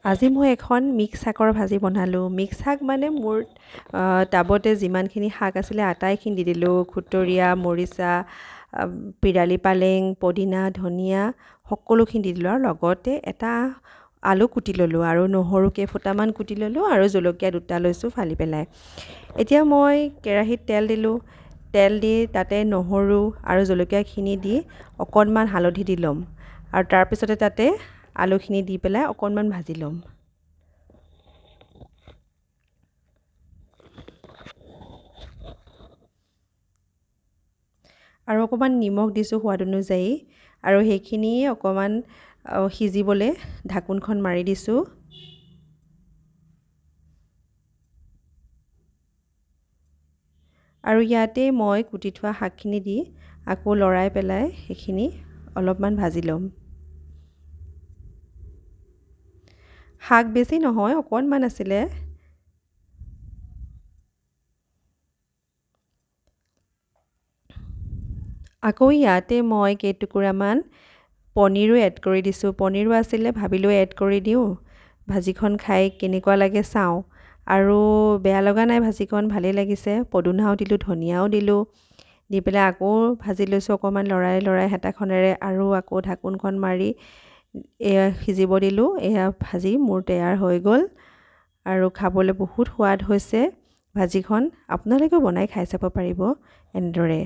আজি মই এখন মিক্স শাকৰ ভাজি বনালোঁ। মিক্স শাক মানে মোৰ টাবতে যিমানখিনি শাক আছিলে আটাইখিনি দি দিলোঁ। খুতৰীয়া, মৰিচা, পিৰালি পালেং, পদিনা, ধনিয়া সকলোখিনি দি দিলোঁ আৰু লগতে এটা আলু কুটি ল'লোঁ আৰু নহৰু কেইফুটামান কুটি ল'লোঁ আৰু জলকীয়া দুটা লৈছোঁ ফালি পেলাই। এতিয়া মই কেৰাহীত তেল দিলোঁ। তেল দি তাতে নহৰু আৰু জলকীয়াখিনি দি অকণমান হালধি দি ল'ম আৰু তাৰপিছতে তাতে আলুখিনি দি পেলাই অকণমান ভাজি ল'ম। আৰু অকণমান নিমখ দিছোঁ সোৱাদ অনুযায়ী আৰু সেইখিনি অকণমান সিজিবলৈ ঢাকোনখন মাৰি দিছোঁ। আৰু ইয়াতে মই কুটি থোৱা শাকখিনি দি আকৌ লৰাই পেলাই সেইখিনি অলপমান ভাজি ল'ম। শাক বেছি নহয়, অকণমান আছিলে। আকৌ ইয়াতে মই কেইটুকুৰামান পনীৰো এড কৰি দিছোঁ। পনীৰো আছিলে, ভাবিলোঁ এড কৰি দিওঁ, ভাজিখন খাই কেনেকুৱা লাগে চাওঁ। আৰু বেয়া লগা নাই, ভাজিখন ভালেই লাগিছে। পদুনাও দিলোঁ, ধনিয়াও দিলোঁ, দি পেলাই আকৌ ভাজি লৈছোঁ অকণমান লৰাই লৰাই হেতাখনেৰে আৰু আকৌ ঢাকোনখন মাৰি এয়া সিজিব দিলোঁ। এয়া ভাজি মোৰ তৈয়াৰ হৈ গ'ল আৰু খাবলৈ বহুত সোৱাদ হৈছে ভাজিখন। আপোনালোকেও বনাই খাই চাব পাৰিব এনেদৰে।